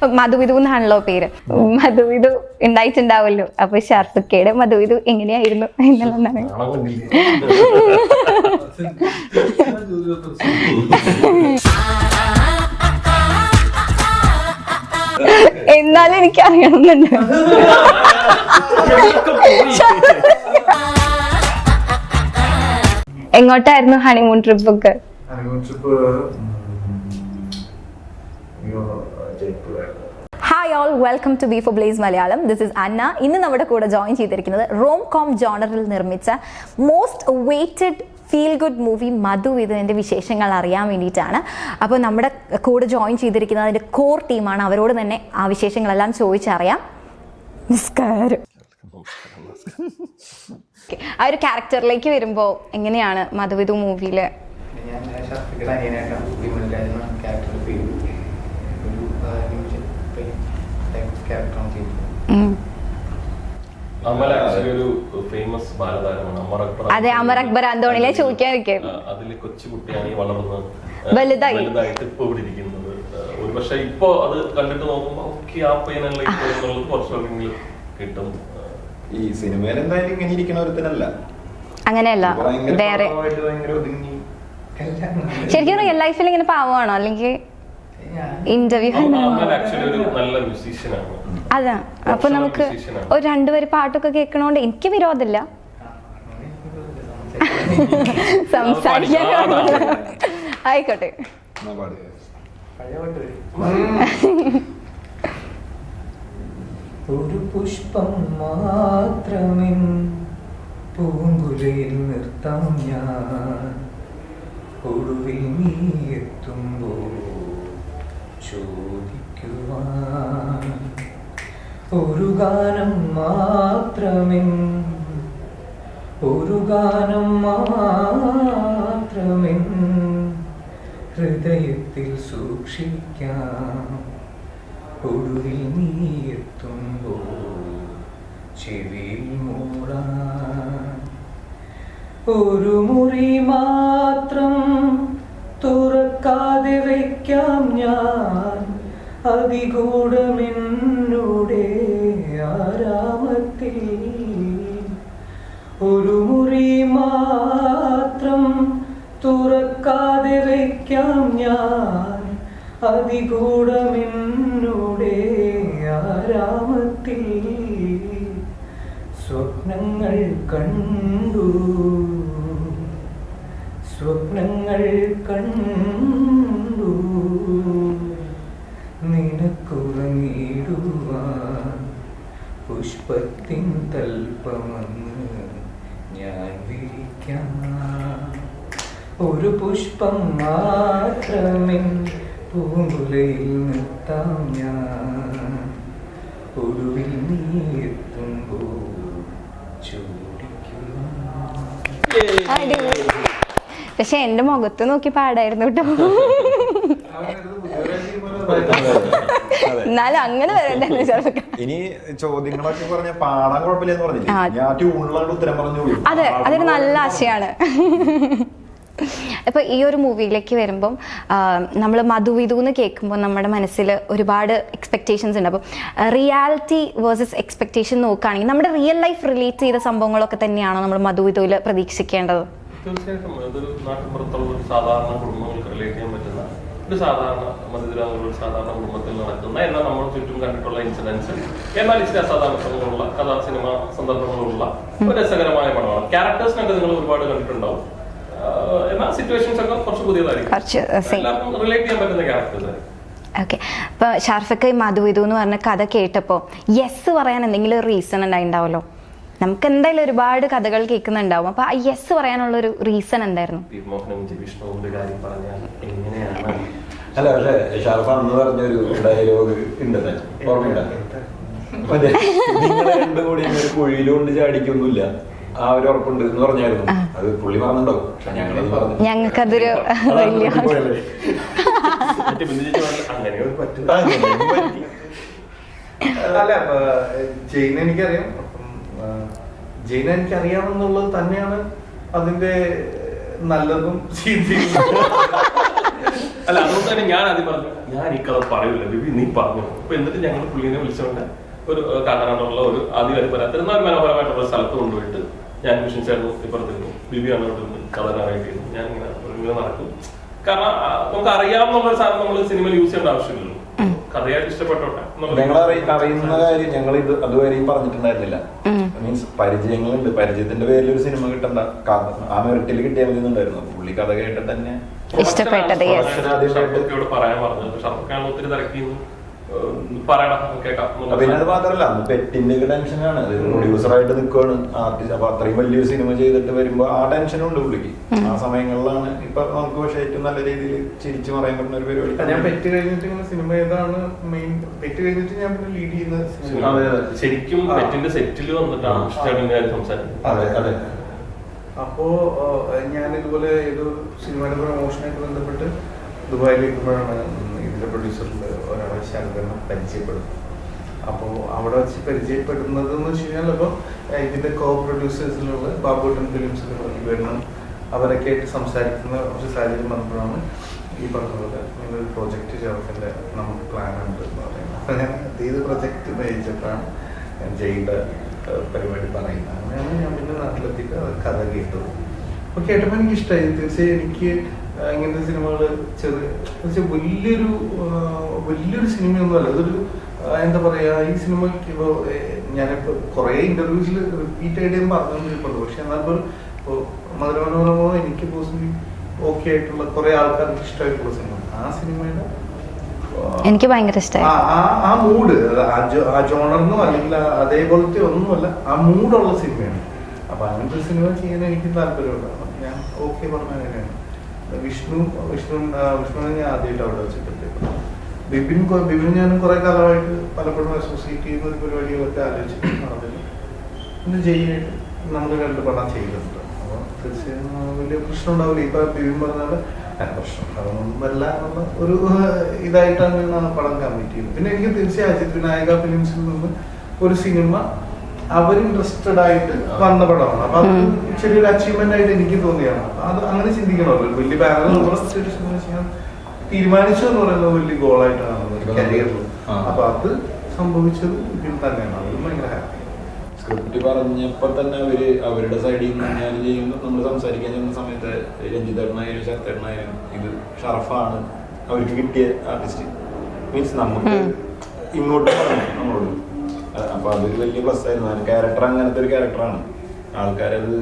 മധുവിധു എന്നാണല്ലോ പേര്. മധുവിധു ഉണ്ടായിട്ടുണ്ടാവല്ലോ. അപ്പൊ ഷാർഫക്കയുടെ മധുവിധു എങ്ങനെയായിരുന്നു എന്നുള്ളതാണ്. എന്നാലും എനിക്ക് അറിയണമെന്നുണ്ട്. എങ്ങോട്ടായിരുന്നു ഹണിമൂൺ ട്രിപ്പ് ഒക്കെ? Hi all, welcome to B four blaze Malayalam. This is Anna. ഇന്ന് നമ്മുടെ കൂടെ ജോയിൻ ചെയ്തിരിക്കുന്നത് റോം കോം ജോണറിൽ നിർമ്മിച്ച most waited feel good movie മധുവിധുവിൻ്റെ വിശേഷങ്ങൾ അറിയാൻ വേണ്ടിയിട്ടാണ്. അപ്പോൾ നമ്മുടെ കൂടെ ജോയിൻ ചെയ്തിരിക്കുന്നത് അതിൻ്റെ കോർ ടീമാണ്. അവരോട് തന്നെ ആ വിശേഷങ്ങളെല്ലാം ചോദിച്ചറിയാം. നമസ്കാരം. ആ ഒരു ക്യാരക്ടറിലേക്ക് വരുമ്പോൾ എങ്ങനെയാണ് മധുവിധു മൂവിയിൽ? അതെ, അമർ അക്ബർ അന്തോണിയിലെ ചോദിക്കാതിരിക്കും. അതില് കൊച്ചുകുട്ടിയാണ് വളർന്ന് വലുതായി ഒരു പക്ഷെ ഇപ്പൊ അത് കണ്ടിട്ട് നോക്കുമ്പോ ആ പയ്യനുള്ളത് കുറച്ചുകൂടി കിട്ടും. ഈ സിനിമയിൽ എന്തായാലും ഇങ്ങനെ ഇരിക്കണ ഒരുത്തനല്ല, അങ്ങനെയല്ല. വേറെ ശരിക്കും റിയൽ ലൈഫിൽ ഇങ്ങനെ പാവമാണോ അല്ലെങ്കിൽ ഇന്റർവ്യൂ? അതാ. അപ്പൊ നമുക്ക് ഒരു രണ്ടുപേര് പാട്ടൊക്കെ കേൾക്കണോണ്ട് എനിക്ക് വിരോധമില്ല, സംസാരിക്കാൻ. ആയിക്കോട്ടെ. ഒരു പുഷ്പം മാത്രമേ പൂങ്കുലയിൽ നിർത്താം ഞാൻ, ഒടുവിൽ നീ എത്തുമ്പോൾ ചോദിക്കുവാൻ. ഒരു ഗാനം മാത്രമേ, ഒരു ഗാനം മാത്രമേ ഹൃദയത്തിൽ സൂക്ഷിക്കാം, ഒടുവിൽ നീ എത്തുമ്പോൾ ചെവിയിൽ മൂടാൻ. ഒരു മുറി മാത്രം തുറക്കാതെ വയ്ക്കാം ഞാൻ, അതികൂടമെന്നോടെ ആരാമത്തിൽ. ഒരു മുറി മാത്രം തുറക്കാതെ വയ്ക്കാം ഞാൻ, അതികൂടമെന്നോടെ ആരാമത്തിൽ. സ്വപ്നങ്ങൾ കണ്ടു, സ്വപ്നങ്ങൾ കണ്ടു, നിനക്കുറങ്ങിടുവാൻ പുഷ്പത്തിൻ തൽപ്പമെന്ന് ഞാൻ വിരിക്കാം. ഒരു പുഷ്പം മാത്രമേ പൂങ്കുലയിൽ നിർത്താം ഞാൻ, ഒടുവിൽ നീ എത്തുമ്പോൾ ചോദിക്കുക. പക്ഷെ എന്റെ മുഖത്ത് നോക്കി പാടായിരുന്നു കേട്ടോ. എന്നാലും അങ്ങനെ വരണ്ടേ. ഇനി ചോദ്യങ്ങളൊക്കെ പറഞ്ഞ പാടാൻ കുഴപ്പമില്ലെന്ന് പറഞ്ഞില്ലേ, ഞാൻ ട്യൂണിലാണ് ഉത്തരം പറഞ്ഞു. അതെ, അതൊരു നല്ല ആശയാണ്. ഇപ്പൊ ഈ ഒരു മൂവിയിലേക്ക് വരുമ്പം നമ്മൾ മധുവിധു എന്ന് കേൾക്കുമ്പോൾ നമ്മുടെ മനസ്സിൽ ഒരുപാട് എക്സ്പെക്ടേഷൻസ് ഉണ്ട്. അപ്പം റിയാലിറ്റി വേഴ്സസ് എക്സ്പെക്ടേഷൻ നോക്കുകയാണെങ്കിൽ നമ്മുടെ റിയൽ ലൈഫ് റിലേറ്റ് ചെയ്ത സംഭവങ്ങളൊക്കെ തന്നെയാണോ നമ്മൾ മധുവിധുവിൽ പ്രതീക്ഷിക്കേണ്ടത്? തീർച്ചയായിട്ടും അതൊരു നാട്ടിൻപുറത്തുള്ള ഒരു സാധാരണ കുടുംബങ്ങൾക്ക് റിലേറ്റ് ചെയ്യാൻ പറ്റുന്ന ഒരു സാധാരണ മധുരാനുള്ള സാധാരണ കുടുംബത്തിൽ നടക്കുന്ന, എന്നാൽ നമ്മൾ ചുറ്റും കണ്ടിട്ടുള്ള ഇൻസിഡൻസ്, എന്നാൽ ഇച്ചിരി അസാധാരണങ്ങളുള്ള കഥാ സിനിമ സന്ദർഭങ്ങളുള്ള ഒരു രസകരമായ പടമാണ്. ക്യാരക്ടേഴ്സിനൊക്കെ നിങ്ങൾ ഒരുപാട് കണ്ടിട്ടുണ്ടാവും, എന്നാൽ സിറ്റുവേഷൻസ് ഒക്കെ കുറച്ച് പുതിയതായിരിക്കും, എല്ലാവർക്കും റിലേറ്റ് ചെയ്യാൻ പറ്റുന്ന ക്യാരക്ടേഴ്സ് ആയിരിക്കും. ഓക്കെ. ഇപ്പൊ ഷാർഫക്ക മധുവിധു എന്ന് പറഞ്ഞ കഥ കേട്ടപ്പോൾ യെസ് പറയാൻ എന്തെങ്കിലും ഒരു റീസൺ ഉണ്ടായിട്ടുണ്ടാവല്ലോ? നമുക്ക് എന്തായാലും ഒരുപാട് കഥകൾ കേൾക്കുന്നുണ്ടാവും. അപ്പൊ ആ യെസ് പറയാനുള്ള ഒരു റീസൺ എന്തായിരുന്നു? അല്ല, പക്ഷെ ഷാർഫ അന്ന് പറഞ്ഞൊരു ഡയലോഗ് ഉണ്ട്, ഓർമ്മയില്ല? നിങ്ങൾ രണ്ടും കൂടി ഒരു കുഴിയിലുകൊണ്ട് ചാടിക്കൊന്നുമില്ല, ആ ഒരു ഉറപ്പുണ്ട് എന്ന് പറഞ്ഞായിരുന്നു. അത് പുള്ളി പറഞ്ഞിട്ടുണ്ടാവും, പക്ഷെ ഞങ്ങൾക്കതൊരു വലിയ അല്ല. ജെയിൻ എനിക്കറിയാം, ജെയിൻ എനിക്കറിയാമെന്നുള്ളത് തന്നെയാണ് അതിന്റെ നല്ലതും ചീത്തയും. അല്ല, അതുകൊണ്ട് തന്നെ ഞാൻ ആദ്യം പറഞ്ഞു, ഞാൻ ഈ കഥ പറയൂല ബിബി, നീ പറഞ്ഞു. അപ്പൊ എന്നിട്ട് ഞങ്ങൾ പുള്ളിനെ വിളിച്ചുകൊണ്ട് ഒരു കാക്കനാടുള്ള ഒരു ആദ്യം പരാത്തിരുന്ന ഒരു മനോഹരമായിട്ടുള്ള സ്ഥലത്ത് കൊണ്ടുപോയിട്ട് ഞാൻ മിഷൻ ചേർന്നു ഇപ്പുറത്തിരുന്നു. ബിബിയാണ് അവിടെ നിന്ന് കഥ അറിയാൻ ചെയ്യുന്നു. ഞാൻ ഇങ്ങനെ നടക്കും. കാരണം നമുക്ക് അറിയാവുന്ന ഒരു സാധനം നമ്മൾ സിനിമയിൽ യൂസ് ചെയ്യേണ്ട ആവശ്യമില്ലല്ലോ. കഥയായിട്ട് ഇഷ്ടപ്പെട്ടോട്ടെ. ഞങ്ങൾ അറിയുന്ന കാര്യം ഞങ്ങൾ ഇത് അതുവരെയും പറഞ്ഞിട്ടുണ്ടായിരുന്നില്ല. മീൻസ് പരിചയങ്ങളുണ്ട്, പരിചയത്തിന്റെ പേരിൽ ഒരു സിനിമ കിട്ടണ്ട, ആ മെറിറ്റിൽ കിട്ടിയാൽ മതി എന്നുണ്ടായിരുന്നു. പുള്ളി കഥ കേട്ടിട്ട് തന്നെ ഇഷ്ടപ്പെട്ടത്. പറയാൻ പറഞ്ഞു. ഷർക്കാണ് ഒത്തിരി തിരക്കിന്ന് പറയണം, കേൾക്കാം. പിന്നെ അത് മാത്രല്ല, അന്ന് പെറ്റിന്റെ ടെൻഷനാണ്. പ്രൊഡ്യൂസറായിട്ട് നിൽക്കുകയാണ് ആർട്ടിസ്റ്റ്. അപ്പൊ അത്രയും വലിയൊരു സിനിമ ചെയ്തിട്ട് വരുമ്പോ ആ ടെൻഷനും ഉണ്ട് പുള്ളിക്ക്. ആ സമയങ്ങളിലാണ് ഇപ്പൊ നമുക്ക് പക്ഷെ ഏറ്റവും നല്ല രീതിയിൽ ചിരിച്ചു പറയാൻ പറ്റുന്ന ഒരു പരിപാടി. ഞാൻ പെറ്റ് കഴിഞ്ഞിട്ട് ഇങ്ങനെ സിനിമ ഏതാണ് മെയിൻ, പെറ്റ് കഴിഞ്ഞിട്ട് ഞാൻ പിന്നെ ലീഡ് ചെയ്യുന്ന ശരിക്കും പെറ്റിന്റെ സെറ്റിൽ വന്നിട്ടാണ് സംസാരിക്കുന്നത്. അതെ അതെ. അപ്പോ ഞാൻ ഇതുപോലെ ഏതോ സിനിമയുടെ പ്രമോഷനായിട്ട് ബന്ധപ്പെട്ട് ദുബായിൽ ഇരിക്കുമ്പോഴാണ് ഇതിന്റെ പ്രൊഡ്യൂസറിന്റെ ഒരാളെ ശങ്കരനെ പരിചയപ്പെടുന്നത്. അപ്പോൾ അവിടെ വെച്ച് പരിചയപ്പെടുന്നത് എന്ന് വെച്ച് കഴിഞ്ഞാൽ ഇപ്പോൾ ഇതിന്റെ കോ പ്രൊഡ്യൂസേഴ്സിലുള്ള ബാബുട്ടൻ ഫിലിംസിലുള്ള ഇവരും അവരൊക്കെ ആയിട്ട് സംസാരിക്കുന്ന ഒരു സാഹചര്യം വന്നപ്പോഴാണ് ഈ പറഞ്ഞ പോലെ ഇങ്ങനൊരു പ്രോജക്റ്റ് ഷെർഫിന്റെ നമുക്ക് പ്ലാൻ ഉണ്ട് എന്ന് പറയുന്നത്. അപ്പോൾ ഞാൻ ഏത് പ്രൊജക്റ്റ് നയിച്ചപ്പോഴാണ് ഞാൻ ചെയ്യേണ്ട പരിപാടി പറയുന്നത്. അങ്ങനെയാണ് ഞാൻ പിന്നെ നാട്ടിലെത്തിയിട്ട് കഥ കേട്ടത്. അപ്പോൾ കേട്ടപ്പോൾ എനിക്ക് ഇഷ്ടമായി. തീർച്ചയായും എനിക്ക് ഇങ്ങനത്തെ സിനിമകൾ വലിയൊരു സിനിമയൊന്നുമല്ല. ഇതൊരു എന്താ പറയാ, ഈ സിനിമയ്ക്ക് ഇപ്പോൾ ഞാനിപ്പോൾ കുറേ ഇന്റർവ്യൂസിൽ റിപ്പീറ്റ് ആയിട്ട് ഞാൻ പറഞ്ഞുകൊണ്ടിരിക്കുന്നുണ്ട്. പക്ഷെ എന്നാൽ ഇപ്പോൾ മധുരമനോരമോ എനിക്ക് പേഴ്സണലി ഓക്കെ ആയിട്ടുള്ള കുറെ ആൾക്കാർക്ക് ഇഷ്ടമായിട്ടുള്ള സിനിമ. ആ സിനിമയുടെ എനിക്ക് ഭയങ്കര ഇഷ്ടമായി. ആ മൂഡ്, ആ ജോണർന്നോ അല്ലെങ്കിൽ അതേപോലത്തെ ഒന്നുമല്ല, ആ മൂഡുള്ള സിനിമയാണ്. അപ്പൊ അങ്ങനത്തെ സിനിമ ചെയ്യാൻ എനിക്ക് താല്പര്യമുണ്ട്. ഞാൻ ഓക്കെ പറഞ്ഞ അങ്ങനെയാണ്. വിഷ്ണുവിനെ ഞാൻ ആദ്യമായിട്ട് അവിടെ വെച്ചിട്ടുണ്ട്. ബിബിൻ ഞാനും കുറെ കാലമായിട്ട് പലപ്പോഴും അസോസിയേറ്റ് ചെയ്യുന്ന ഒരു പരിപാടികളൊക്കെ ആലോചിച്ചിട്ട് നടന്നില്ല. പിന്നെ ജയിലായിട്ട് നമ്മൾ 2 പടം ചെയ്തിട്ടുണ്ട്. അപ്പോൾ തീർച്ചയായും വലിയ പ്രശ്നം ഉണ്ടാവില്ല. ഇപ്പൊ ബിബിൻ പറഞ്ഞാൽ പ്രശ്നം അതൊന്നും വല്ല എന്നുള്ള ഒരു ഇതായിട്ടാണ് പടം കമ്മിറ്റ് ചെയ്യുന്നത്. പിന്നെ എനിക്ക് തീർച്ചയായും അജിത് വിനായക ഫിലിംസിൽ നിന്ന് ഒരു സിനിമ അവർ ഇൻട്രസ്റ്റഡ് ആയിട്ട് വന്ന പടമാണ്. അപ്പൊ അത് ചെറിയൊരു അച്ചീവ്മെന്റ് ആയിട്ട് എനിക്ക് തോന്നിയാണ്. അത് അങ്ങനെ ചിന്തിക്കണമല്ലോ. വലിയ ബാനർ ചെയ്യാൻ തീരുമാനിച്ചു എന്ന് പറയുന്നത് വലിയ ഗോളായിട്ടാണ് കരിയറിൽ. അപ്പൊ അത് സംഭവിച്ചത് ഇതിൽ തന്നെയാണ്. അത് ഭയങ്കര ഹാപ്പി. സ്ക്രിപ്റ്റ് പറഞ്ഞപ്പോൾ തന്നെ അവരുടെ സൈഡിൽ നിന്ന് ഞാൻ ചെയ്യുമ്പോൾ നമ്മൾ സംസാരിക്കാൻ ചെന്ന സമയത്ത് രഞ്ജിതേട്ടനായാലും ശരത്തേട്ടനായാലും ഇത് ഷറഫാണ് അവർക്ക് കിട്ടിയ ആർട്ടിസ്റ്റ്. മീൻസ് നമുക്ക് ഇങ്ങോട്ട് പറഞ്ഞു നമ്മളോട്. അപ്പൊ അതൊരു വലിയ പ്ലസ് ആയിരുന്നു. ക്യാരക്ടർ അങ്ങനത്തെ ഒരു ക്യാരക്ടറാണ്. ആൾക്കാരത്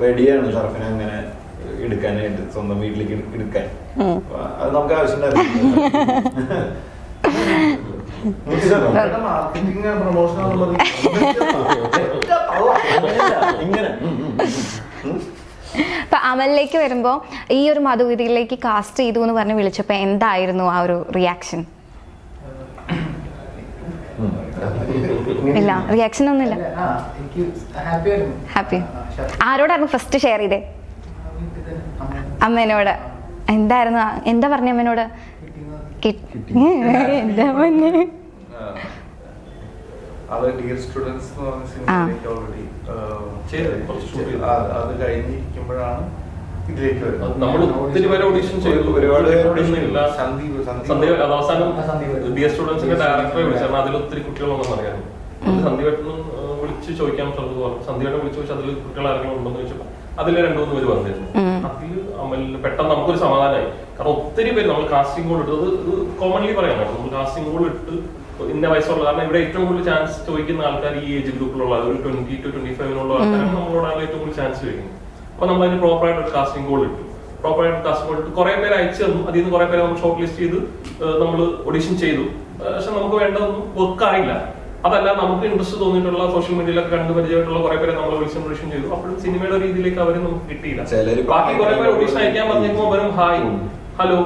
റെഡിയാണ് ഷറഫിനെ അങ്ങനെ എടുക്കാനായിട്ട്, സ്വന്തം വീട്ടിലേക്ക് എടുക്കാൻ. അത് നമുക്ക് ആവശ്യമുണ്ടായിരുന്നു. മാർക്കറ്റിംഗ് പ്രൊമോഷൻ ഇങ്ങനെ. ഇപ്പൊ അമലിലേക്ക് വരുമ്പോ ഈ ഒരു മധുവിധിയിലേക്ക് കാസ്റ്റ് ചെയ്തു എന്ന് പറഞ്ഞ് വിളിച്ചപ്പോ എന്തായിരുന്നു ആ ഒരു റിയാക്ഷൻ? ഇല്ല, റിയാക്ഷൻ ഒന്നുമില്ല. ഹാപ്പി. ആരോടായിരുന്നു ഫസ്റ്റ് ഷെയർ ചെയ്തേ? അമ്മേനോട്. എന്തായിരുന്നു, എന്താ പറഞ്ഞ അമ്മേനോട്? എന്താ പറഞ്ഞേ? ഡിയർ സ്റ്റുഡൻസ് എന്ന് പറഞ്ഞ സിനിമയിലേക്ക് ഓൾറെഡി അത് കഴിഞ്ഞിരിക്കുമ്പോഴാണ് ഇതിലേക്ക് വരുന്നത്. നമ്മൾ ഒത്തിരി പേരെ ഓഡിഷൻ ചെയ്തു. ഒരുപാട് അവസാനം ഡിയർ സ്റ്റുഡൻസിന്റെ ഡയറക്ടറെ വിളിച്ചാൽ അതിൽ ഒത്തിരി കുട്ടികളൊന്നും അറിയാം. സന്ദീപേട്ടനും വിളിച്ച് ചോദിക്കാൻ ശ്രമിച്ചു. സന്ദീപേട്ടൻ വിളിച്ചു ചോദിച്ചാൽ അതിൽ കുട്ടികൾ ആരെങ്കിലും ഉണ്ടെന്ന് ചോദിച്ചപ്പോൾ അതിൽ 2-3 പേര് വന്നിരുന്നു. അതിൽ അമലിന് പെട്ടെന്ന് നമുക്കൊരു സമാധാനമായി. കാരണം ഒത്തിരി പേര് നമ്മൾ കാസ്റ്റിംഗ് കോൾ ഇട്ടത് ഇത് കോമൺലി പറയാം. നമ്മൾ കാസ്റ്റിംഗ് കോൾ ഇട്ട് ഇന്ന വയസ്സുള്ള, കാരണം ഇവിടെ ഏറ്റവും കൂടുതൽ ചാൻസ് ചോദിക്കുന്ന ആൾക്കാർ ഈ ഏജ് ഗ്രൂപ്പിലുള്ള ഒരു 20 to 25 ആൾക്കാരാണ് നമ്മളോടാണ് ഏറ്റവും കൂടുതൽ ചാൻസ് ചോദിക്കുന്നത്. അപ്പൊ നമ്മൾ അതിന് പ്രോപ്പറായിട്ട് ഒരു കാസ്റ്റിംഗ് കോൾ ഇട്ടു. പ്രോപ്പറായിട്ട് കാസ്റ്റിംഗ് കോൾ ഇട്ട് കുറെ പേര് അയച്ചു തന്നു. അതിൽ നിന്ന് കുറെ പേരെ നമ്മൾ ഷോർട്ട് ലിസ്റ്റ് ചെയ്ത് നമ്മൾ ഓഡിഷൻ ചെയ്തു. പക്ഷെ നമുക്ക് വേണ്ടതൊന്നും വർക്ക് ആയില്ല. അതല്ല, നമുക്ക് ഇൻട്രസ്റ്റ് തോന്നിയിട്ടുള്ള സോഷ്യൽ മീഡിയയിലൊക്കെ കണ്ടു പരിചയമായിട്ടുള്ള കുറെ പേരെ നമ്മൾ ഓഡിഷൻ ചെയ്തു. അപ്പോഴും സിനിമയുടെ രീതിയിലേക്ക് അവരെ നമുക്ക് കിട്ടിയില്ല. ബാക്കി കുറെ പേര് ഓഡിഷൻ അയക്കാൻ പറഞ്ഞേക്കുമ്പോൾ അവരും ഹായ് ഹലോ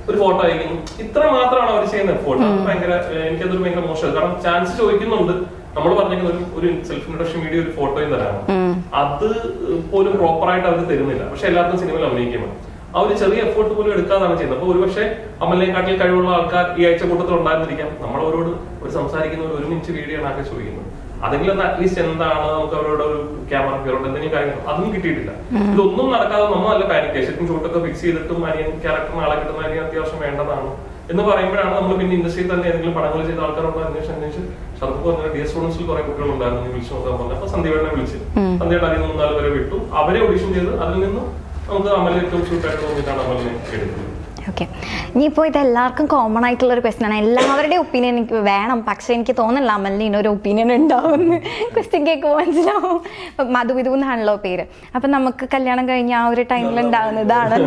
ഒരു ഫോട്ടോ അയക്കുന്നു. ഇത്ര മാത്രമാണ് അവർ ചെയ്യുന്ന എഫോർട്ട്. ഭയങ്കര എനിക്കതൊരു ഭയങ്കര മോശം. കാരണം ചാൻസ് ചോദിക്കുന്നുണ്ട്. നമ്മൾ പറഞ്ഞേക്കുന്ന ഒരു സെൽഫ് ഇൻട്രൊഡക്ഷൻ വീഡിയോ, ഒരു ഫോട്ടോയും തരാണ്. അത് പോലും പ്രോപ്പറായിട്ട് അവർ തരുന്നില്ല. പക്ഷെ എല്ലാവർക്കും സിനിമയിൽ അഭിനയിക്കാൻ വേണം. ആ ഒരു ചെറിയ എഫോർട്ട് പോലും എടുക്കാതാണ് ചെയ്യുന്നത്. അപ്പൊ ഒരുപക്ഷെ അമലിനെക്കാട്ടിൽ കഴിവുള്ള ആൾക്കാർ ഈ ആഴ്ച കൂട്ടത്തിൽ ഉണ്ടായിരുന്നിരിക്കാം. നമ്മളവരോട് ഒരു ഇവിടെ സംസാരിക്കുന്നവർ 1 മിനിറ്റ് വീഡിയോ ആണ് ആകെ ചോദിക്കുന്നത്. അതെങ്കിലും ഒന്ന് അറ്റ്ലീസ്റ്റ് എന്താണ് നമുക്ക് അവരോട് ഒരു ക്യാമറ കയറുണ്ട് എന്തെങ്കിലും കാര്യങ്ങൾ അതൊന്നും കിട്ടിയിട്ടില്ല. ഇതൊന്നും നടക്കാതെ നമ്മൾ നല്ല പാനിക് ശരിക്കും ഷൂട്ടൊക്കെ ഫിക്സ് ചെയ്തിട്ടും അനിയൻ ക്യാരക്ടറിന് ആളെ കിട്ടുന്ന അനിയൻ അത്യാവശ്യം വേണ്ടതാണ് എന്ന് പറയുമ്പോഴാണ് നമ്മൾ പിന്നെ ഇൻഡസ്ട്രിയിൽ തന്നെ ഏതെങ്കിലും പടങ്ങൾ ചെയ്ത ആൾക്കാരോട് അന്വേഷിച്ച് ഷർഫ് പറഞ്ഞ ഡിയർ സ്റ്റുഡൻസിൽ കുറെ കുട്ടികളുണ്ടായിരുന്നു വിളിച്ചു നോക്കാൻ പറഞ്ഞു. അപ്പൊ സന്ധ്യവേടനെ വിളിച്ചു. സന്ധ്യയുടെ അതിൽ 3-4 പേരെ വിട്ടു. അവരെ ഓഡിഷൻ ചെയ്ത് അതിൽ നിന്ന് നമുക്ക് അമലിന് ഏറ്റവും ഷൂട്ടായിട്ട് തോന്നിയിട്ടാണ് അമലിനെ എടുക്കുന്നത്. ഓക്കെ, ഇനിയിപ്പോൾ ഇത് എല്ലാവർക്കും കോമൺ ആയിട്ടുള്ള ഒരു ക്വസ്റ്റ്യൻ ആണ്. എല്ലാവരുടെയും ഒപ്പീനിയൻ എനിക്ക് വേണം, പക്ഷെ എനിക്ക് തോന്നില്ല അമലിന് ഇതിനൊരു ഒപ്പീനിയൻ ഉണ്ടാവുമെന്ന്. ക്വസ്റ്റ്യൻ കേൾക്കുമ്പോൾ മനസ്സിലാവും. മധുവിധു എന്നാണല്ലോ പേര്. അപ്പം നമുക്ക് കല്യാണം കഴിഞ്ഞ ആ ഒരു ടൈമിൽ ഉണ്ടാവുന്നതാണ്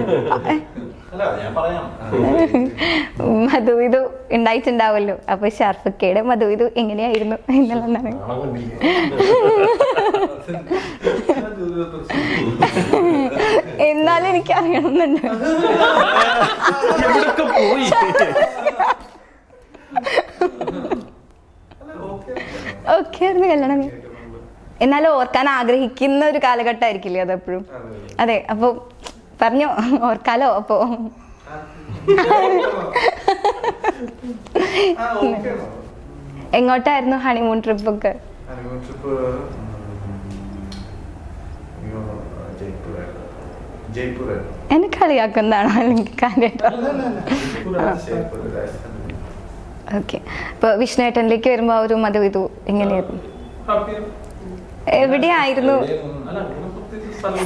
മധുവിധു ഉണ്ടായിട്ടുണ്ടാവല്ലോ. അപ്പൊ ഷർഫക്കയുടെ മധുവിധു എങ്ങനെയായിരുന്നു എന്നുള്ളതാണ്. എന്നാലും എനിക്ക് അറിയണമെന്നുണ്ട്. ഓക്കെ ആയിരുന്നു കല്യാണം. എന്നാലും ഓർക്കാൻ ആഗ്രഹിക്കുന്ന ഒരു കാലഘട്ടമായിരിക്കില്ലേ അതെപ്പോഴും. അതെ, അപ്പൊ പറഞ്ഞു ഓർക്കാലോ. അപ്പോ എങ്ങോട്ടായിരുന്നു ഹണിമൂൺ ട്രിപ്പ് ഒക്കെ? എന്നെ കളിയാക്കുന്നതാണോ അല്ലെങ്കിൽ കാര്യമായിട്ടോ? ഓക്കെ, ഇപ്പൊ വിഷ്ണുവേട്ടനിലേക്ക് വരുമ്പോ ഒരു മധുവിധു എങ്ങനെയായിരുന്നു? എവിടെയായിരുന്നു?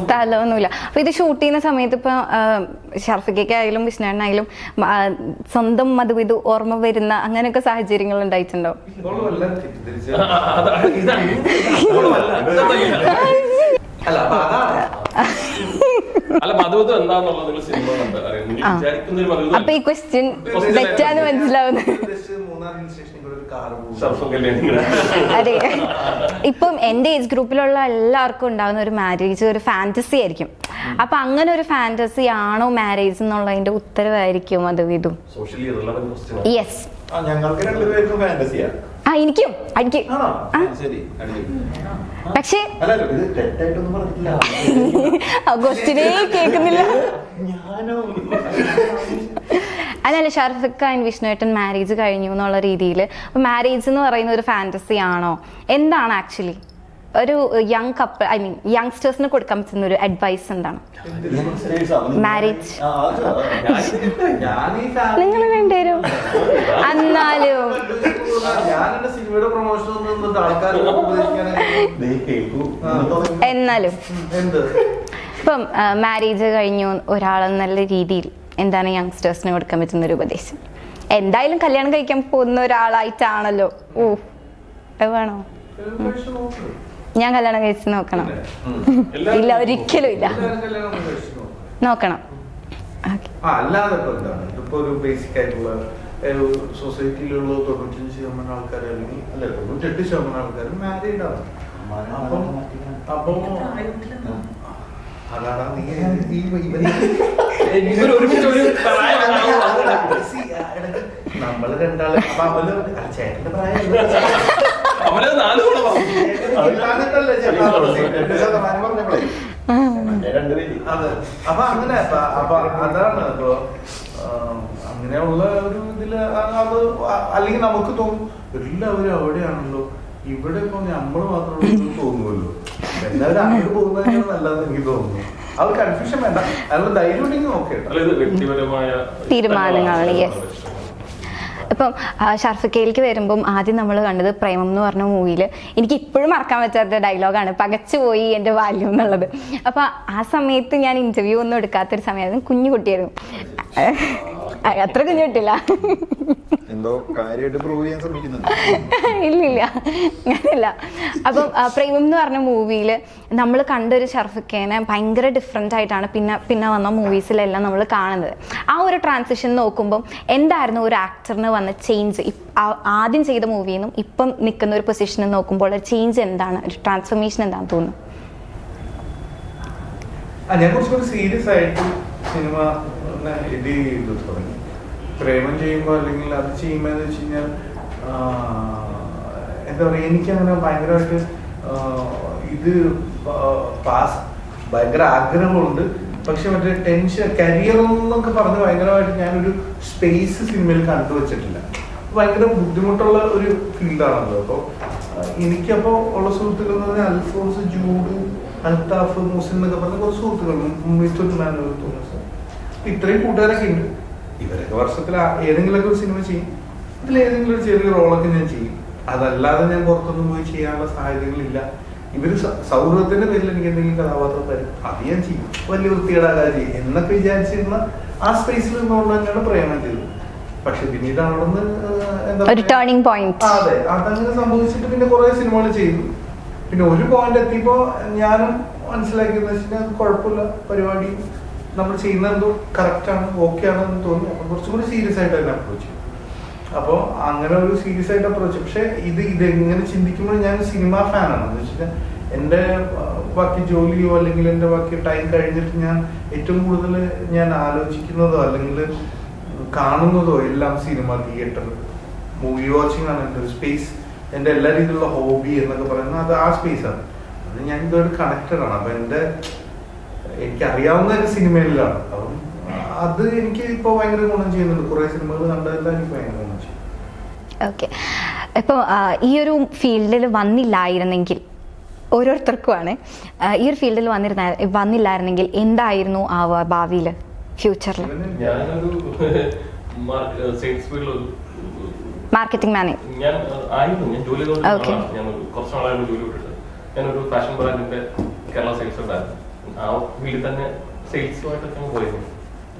സ്ഥലമൊന്നുമില്ല. അപ്പൊ ഇത് ഷൂട്ട് ചെയ്യുന്ന സമയത്ത് ഇപ്പൊ ഷർഫിക്കായാലും വിഷ്ണുവേട്ടനായാലും സ്വന്തം മധുവിധു ഓർമ്മ വരുന്ന അങ്ങനെയൊക്കെ സാഹചര്യങ്ങൾ ഉണ്ടായിട്ടുണ്ടോ? അപ്പൊ ഈ ക്വസ്റ്റ്യൻ തെറ്റാന്ന് മനസ്സിലാവുന്നത്. അതെ, ഇപ്പം എന്റെ ഏജ് ഗ്രൂപ്പിലുള്ള എല്ലാവർക്കും ഉണ്ടാകുന്ന ഒരു മാരേജ് ഒരു ഫാന്റസി ആയിരിക്കും. അപ്പൊ അങ്ങനെ ഒരു ഫാന്റസി ആണോ മാരേജ് എന്നുള്ളതിന്റെ ഉത്തരവായിരിക്കും മധുവിധു? യെസ്, എനിക്കും അടിക്കും. പക്ഷേ ക്വസ്റ്റ്യനേ കേൾക്കുന്നില്ല. അതല്ല, ഷർഫിക്ക ആൻഡ് വിഷ്ണുവേട്ടൻ മാരേജ് കഴിഞ്ഞു എന്നുള്ള രീതിയിൽ മാരേജ് എന്ന് പറയുന്ന ഒരു ഫാന്റസി ആണോ? എന്താണ് ആക്ച്വലി ഒരു യങ് കപ്പിൾ, ഐ മീൻ യങ്സ്റ്റേഴ്സിന് കൊടുക്കാൻ പറ്റുന്ന ഒരു അഡ്വൈസ് എന്താണ്? മാരേജ് നിങ്ങൾ രണ്ടുപേരും എന്നാലും ഇപ്പം മാരേജ് കഴിഞ്ഞു ഒരാളെന്നുള്ള രീതിയിൽ എന്താണ് യങ്സ്റ്റേഴ്സിന് കൊടുക്കാൻ പറ്റുന്ന ഒരു ഉപദേശം? എന്തായാലും കല്യാണം കഴിക്കാൻ പോകുന്ന ഒരാളായിട്ടാണല്ലോ. വേണോ? ഞാൻ കല്യാണം കഴിച്ച് നോക്കണം? ഇല്ല, ഒരിക്കലും ഇല്ല. നോക്കണം. അല്ലാതെ ഇപ്പൊ ഒരു ബേസിക് ആയിട്ടുള്ള സൊസൈറ്റിയിലുള്ള 95% ആൾക്കാർ അല്ലെങ്കിൽ 98% ആൾക്കാർ മാരീഡ് ആണ്. അപ്പം അതാണ് നമ്മള് രണ്ടാള് ചേട്ടന്റെ പ്രായം അപ്പൊ അങ്ങനെ അപ്പൊ അതാണ് ഇപ്പൊ അങ്ങനെയുള്ള ഒരു ഇതില് അത് അല്ലെങ്കിൽ നമുക്ക് തോന്നും എല്ലാവരും അവിടെയാണല്ലോ, ഇവിടെ ഇപ്പൊ നമ്മള് മാത്രമേ തോന്നുമല്ലോ, എല്ലാവരും അങ്ങോട്ട് പോകുന്നതിനാണ് നല്ലതെന്ന് എനിക്ക് തോന്നുന്നു. അത് കൺഫ്യൂഷൻ വേണ്ട, അതിനുള്ള ധൈര്യം ഉണ്ടെങ്കിൽ നോക്കേട്ടോ തീരുമാനങ്ങളാണ്. യെസ്, ഇപ്പം ഷർഫിക്കയിലേക്ക് വരുമ്പം ആദ്യം നമ്മൾ കണ്ടത് പ്രേമം എന്ന് പറഞ്ഞ മൂവിയിൽ എനിക്ക് ഇപ്പോഴും മറക്കാൻ പറ്റാത്ത ഡയലോഗാണ് പകച്ചുപോയി എൻ്റെ വാല്യൂ എന്നുള്ളത്. അപ്പം ആ സമയത്ത് ഞാൻ ഇന്റർവ്യൂ ഒന്നും എടുക്കാത്തൊരു സമയമായിരുന്നു, കുഞ്ഞു കുട്ടിയായിരുന്നു. അത്ര കുഞ്ഞു കുട്ടിയില്ല, എന്തോ കാര്യമായിട്ട് പ്രൂവ് ചെയ്യാൻ ശ്രമിക്കുന്നുണ്ട്. ഇല്ലില്ല, ഞാനില്ല. അപ്പം പ്രേമം എന്ന് പറഞ്ഞ മൂവിയിൽ നമ്മൾ കണ്ടൊരു ഷർഫിക്കേനെ ഭയങ്കര ഡിഫറെൻ്റ് ആയിട്ടാണ് പിന്നെ വന്ന മൂവീസിലെല്ലാം നമ്മൾ കാണുന്നത്. ആ ഒരു ട്രാൻസിഷൻ നോക്കുമ്പം എന്തായിരുന്നു ഒരു ആക്ടറിന് വന്ന ചേഞ്ച്? ആദ്യം ചെയ്ത മൂവിയിൽ നിന്നും ഇപ്പം നിൽക്കുന്ന ഒരു പൊസിഷനിൽ നോക്കുമ്പോൾ ചേഞ്ച് എന്താണ്, ഒരു ട്രാൻസ്ഫർമേഷൻ എന്താണെന്ന് തോന്നുന്നു? ഞാൻ കുറച്ചുകൂടി സീരിയസ് ആയിട്ട് സിനിമ ഇത് ചെയ്തു തുടങ്ങി. പ്രേമം ചെയ്യുമ്പോൾ അല്ലെങ്കിൽ അത് ചെയ്യുമ്പോൾ എന്ന് വെച്ച് കഴിഞ്ഞാൽ എന്താ പറയുക, എനിക്കങ്ങനെ ഭയങ്കരമായിട്ട് ഇത് ഭയങ്കര ആഗ്രഹമുണ്ട്. പക്ഷെ മറ്റേ ടെൻഷൻ കരിയർ എന്നൊക്കെ പറഞ്ഞ് ഭയങ്കരമായിട്ട് ഞാനൊരു സ്പേസ് സിനിമയിൽ കണ്ടുവച്ചിട്ടില്ല. ഭയങ്കര ബുദ്ധിമുട്ടുള്ള ഒരു ഫീൽഡാണല്ലോ. അപ്പോൾ എനിക്കപ്പോൾ ഉള്ള സുഹൃത്തുക്കൾ എന്ന് പറഞ്ഞാൽ അൽഫോൺസ്, ജൂഡ്, അൽത്താഫ്, മുസിൻ എന്നൊക്കെ പറഞ്ഞ കുറച്ച് സുഹൃത്തുക്കളുണ്ട്. മിഥുൻ, മാനുവൽ, തോമസ്, ഇത്രയും കൂട്ടുകാരൊക്കെ ഉണ്ട്. ഇവരൊക്കെ വർഷത്തിൽ ഏതെങ്കിലുമൊക്കെ ഒരു സിനിമ ചെയ്യും. ഇതിലേതെങ്കിലും ഒരു ചെറിയ റോളൊക്കെ ഞാൻ ചെയ്യും. അതല്ലാതെ ഞാൻ പുറത്തൊന്നും പോയി ചെയ്യാനുള്ള സാഹചര്യങ്ങളില്ല. ഇവര് സൗഹൃദത്തിന്റെ പേരിൽ എനിക്ക് എന്തെങ്കിലും കഥാപാത്രം തരും, അത് ഞാൻ ചെയ്യും, വലിയ വൃത്തികേടാകാതെ ചെയ്യും എന്നൊക്കെ വിചാരിച്ചിരുന്ന ആ സ്പേസിൽ നിന്നുകൊണ്ട് തന്നെയാണ് പ്രേമം ചെയ്തത്. പക്ഷെ പിന്നീട് അവിടെ നിന്ന് ഒരു ടേണിംഗ് പോയിന്റ്. അതെ, അതങ്ങനെ സംഭവിച്ചിട്ട് പിന്നെ കുറെ സിനിമകൾ ചെയ്തു. പിന്നെ ഒരു പോയിന്റ് എത്തിയപ്പോ ഞാനും മനസ്സിലാക്കിയെന്ന് വെച്ചാൽ കുഴപ്പമില്ല, പരിപാടി നമ്മൾ ചെയ്യുന്നത് എന്തോ കറക്റ്റ് ആണ്, ഓക്കെ ആണെന്ന് തോന്നി. അപ്പൊ കുറച്ചും കൂടി സീരിയസ് ആയിട്ട് തന്നെ അപ്രോച്ച് ചെയ്തു. അപ്പോൾ അങ്ങനെ ഒരു സീരിയസ് ആയിട്ട് അപ്രോച്ച്. പക്ഷെ ഇതെങ്ങനെ ചിന്തിക്കുമ്പോൾ ഞാൻ സിനിമ ഫാനാണ്. എന്ന് വെച്ചാൽ എൻ്റെ ബാക്കി ജോലിയോ അല്ലെങ്കിൽ എൻ്റെ ബാക്കി ടൈം കഴിഞ്ഞിട്ട് ഞാൻ ഏറ്റവും കൂടുതൽ ഞാൻ ആലോചിക്കുന്നതോ അല്ലെങ്കിൽ കാണുന്നതോ എല്ലാം സിനിമ, തിയേറ്റർ, മൂവി വാച്ചിങ് ആണ് എൻ്റെ ഒരു സ്പേസ്. എൻ്റെ എല്ലാ രീതിയിലുള്ള ഹോബി എന്നൊക്കെ പറയുന്നത് അത് ആ സ്പേസാണ്. അത് ഞാൻ ഇതോട് കണക്റ്റഡ് ആണ്. അപ്പം എനിക്കറിയാവുന്ന ഒരു സിനിമയിലാണ്. അപ്പം അത് എനിക്ക് ഇപ്പോൾ ഭയങ്കര ഗുണം ചെയ്യുന്നുണ്ട്. കുറേ സിനിമകൾ കണ്ടതെല്ലാം എനിക്ക് ഭയങ്കര ഗുണം ചെയ്യും. ഓക്കെ, ഇപ്പോൾ ഈ ഒരു ഫീൽഡിൽ വന്നില്ലായിരുന്നെങ്കിൽ, ഓരോരുത്തർക്കുമാണ്, ഈ ഒരു ഫീൽഡിൽ വന്നില്ലായിരുന്നെങ്കിൽ എന്തായിരുന്നു ആവുക ഭാവിയിൽ, ഫ്യൂച്ചറിൽ? ഞാനൊരു സെയിൽസ് ഫീൽഡിൽ മാർക്കറ്റിംഗ് മാനേജർ ഞാൻ ആയിരുന്നു. ഞാൻ ജോലി ചെയ്തുകൊണ്ട് ഞാൻ കുറച്ച് നാളായിരുന്നു ജോലി വിട്ടിട്ട്. ഞാനൊരു ഫാഷൻ ബ്രാൻഡിന്റെ കേരള സെയിൽസ് ഉണ്ടായിരുന്നു. ആ വീട്ടിൽ തന്നെ സെയിൽസുമായിട്ടൊക്കെ പോയിരുന്നു.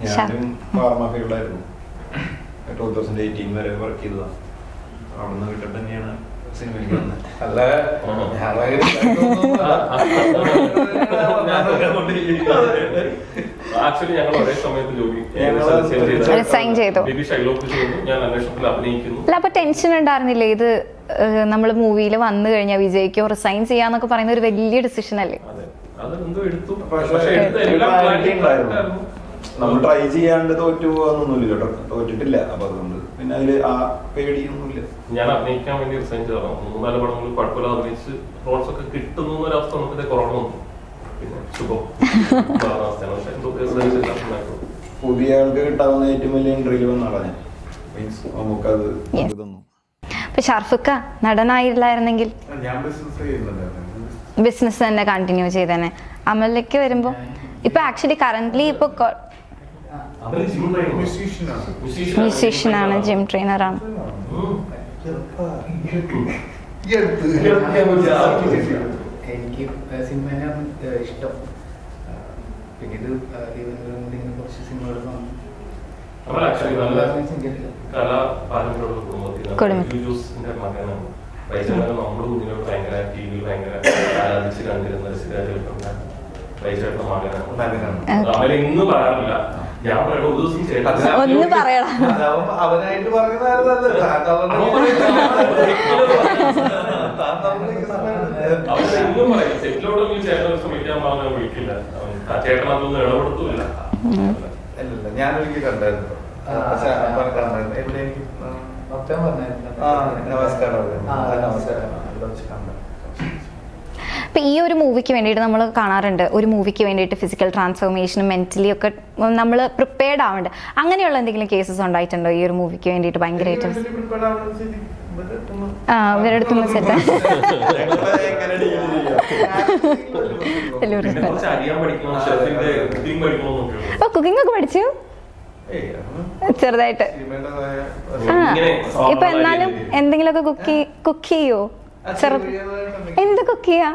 ഞാനും ഫാർമ ഫീൽഡായിരുന്നു. 2018 വരെ വർക്ക് ചെയ്തതാണ്. അവിടെ നിന്ന് വിട്ടിട്ട് തന്നെയാണ് സിനിമയ്ക്ക് വന്നത്. അല്ല, ആക്ച്വലി ഞങ്ങൾ ഒരേ സമയത്ത് ജോലി റിസൈൻ ചെയ്തു. ഞാൻ അന്വേഷണത്തിൽ അഭിനയിക്കുന്നു. അല്ല, അപ്പൊ ടെൻഷൻ ഉണ്ടായിരുന്നില്ലേ? ഇത് നമ്മൾ മൂവിയിൽ വന്നു കഴിഞ്ഞാൽ വിജയിക്കോ റിസൈൻ ചെയ്യാന്നൊക്കെ പറയുന്ന ഒരു വലിയ ഡിസിഷൻ അല്ലേ? അതെന്തോ എടുത്തു. നമ്മൾ ട്രൈ ചെയ്യാണ്ട് തോറ്റു പോകാന്നൊന്നുമില്ല കേട്ടോ, തോറ്റിട്ടില്ല. അപ്പൊ അതുകൊണ്ട് പിന്നെ അതില് ആ പേടിയൊന്നുമില്ല. ഞാൻ അഭിനയിക്കാൻ വേണ്ടി റിസൈൻ ചെയ്തതാണ്. 3-4 പടങ്ങളിൽ കുഴപ്പമില്ലാതെ അഭിനയിച്ച് റോൾസ് ഒക്കെ കിട്ടുന്ന ഒരവസ്ഥ നമുക്ക് കൊറോണ വന്നു. പിന്നെ ശുഭം പുതിയ ആൾക്ക് കിട്ടാവുന്ന ഏറ്റവും വലിയ ഇന്റർവ്യൂ വന്നാണ് ഞാൻ. മീൻസ് നമുക്കത് തന്നു. ഇപ്പൊ ഷർഫുക്ക നടനായില്ലായിരുന്നെങ്കിൽ ഞാൻ ബിസിനസ് ചെയ്യുന്നുണ്ടായിരുന്നു. ബിസിനസ് തന്നെ കണ്ടിന്യൂ ചെയ്തേനെ. അമലിലേക്ക് വരുമ്പോ ഇപ്പൊ ആക്ച്വലി കറന്റ്ലി ഇപ്പൊ മ്യൂസീഷ്യനാണ്, ജിം ട്രെയിനറാണ്. എനിക്ക് സിനിമയാണ് ഇഷ്ടം. പിന്നെ ഇത് ഇങ്ങനെ കുറച്ച് സിനിമകൾ നമ്മുടെ കുഞ്ഞിനോട് ഭയങ്കര ടിവിയിൽ ഭയങ്കര ആരാധിച്ച് കണ്ടിരുന്ന അവരെ ഇന്ന് പറയാറില്ല. ഞാൻ ഒരു ദിവസം ഒന്ന് പറയണം. അവനായിട്ട് പറയുന്നതായിരുന്നു. അവരെന്നും പറയും സെറ്റിലോടൊന്നും ചേട്ടൻ ശ്രമിക്കാൻ പറഞ്ഞാൽ വിളിക്കില്ല. ചേട്ടൻ അതൊന്നും ഇടപെടുത്തുമില്ല. അല്ലല്ല, ഞാനൊരിക്കലും കണ്ടായിരുന്നു. എവിടെ എനിക്ക് നമസ്കാരം. ഇപ്പം ഈ ഒരു മൂവിക്ക് വേണ്ടിയിട്ട് നമ്മൾ കാണാറുണ്ട്, ഒരു മൂവിക്ക് വേണ്ടിയിട്ട് ഫിസിക്കൽ ട്രാൻസ്ഫോർമേഷനും മെന്റലി ഒക്കെ നമ്മൾ പ്രിപ്പയർഡ് ആവേണ്ട. അങ്ങനെയുള്ള എന്തെങ്കിലും കേസസ് ഉണ്ടായിട്ടുണ്ടോ ഈ ഒരു മൂവിക്ക് വേണ്ടിയിട്ട് ഭയങ്കരമായിട്ട്? ഇവരുടെ അടുത്തൊന്ന് സെറ്റ് ഓ, കുക്കിംഗ് ഒക്കെ പഠിച്ചു ചെറുതായിട്ട്. ഇപ്പൊ എന്നാലും എന്തെങ്കിലുമൊക്കെ കുക്ക് ചെയ്യോ? എന്ത് കുക്ക് ചെയ്യാ?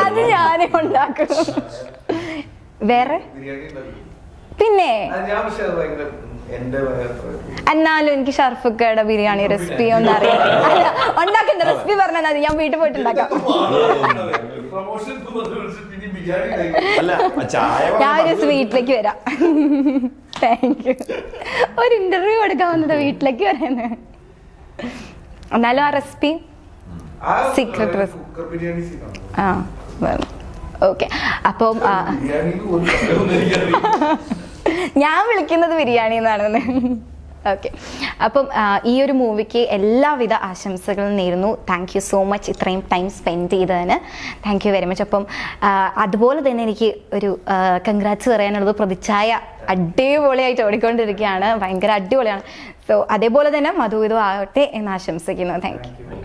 അത് ഞാനേ ഉണ്ടാക്കും. വേറെ പിന്നെ എന്നാലും എനിക്ക് ഷർഫുക്കയുടെ ബിരിയാണി റെസിപ്പി ഒന്നും അറിയാം. അല്ല, ഉണ്ടാക്കേണ്ട റെസിപ്പി പറഞ്ഞാൽ മതി, ഞാൻ വീട്ടിൽ പോയിട്ട് ഉണ്ടാക്കാം. ഞാൻ ഒരു ദിവസം വീട്ടിലേക്ക് വരാം. Thank you. ഒരു ഇന്റർവ്യൂ എടുക്കാൻ വന്നത് വീട്ടിലേക്ക് വരാന്. എന്നാലും ആ റെസിപ്പി സീക്രട്ട് റെസിപ്പി. ആ, ഓക്കെ. അപ്പം ഞാൻ വിളിക്കുന്നത് ബിരിയാണി എന്നാണ്. ഓക്കെ, അപ്പം ഈ ഒരു മൂവിക്ക് എല്ലാവിധ ആശംസകളും നേരുന്നു. താങ്ക് യു സോ മച്ച് ഇത്രയും ടൈം സ്പെൻഡ് ചെയ്തതിന്. Thank you very much. അപ്പം അതുപോലെ തന്നെ എനിക്ക് ഒരു കൺഗ്രാറ്റ്സ് പറയാനുള്ളത് പ്രതിച്ഛായ അടിപൊളിയായിട്ട് ഓടിക്കൊണ്ടിരിക്കുകയാണ്, ഭയങ്കര അടിപൊളിയാണ്. സോ അതേപോലെ തന്നെ മധു ഇതും ആവട്ടെ എന്ന് ആശംസിക്കുന്നു. Thank you.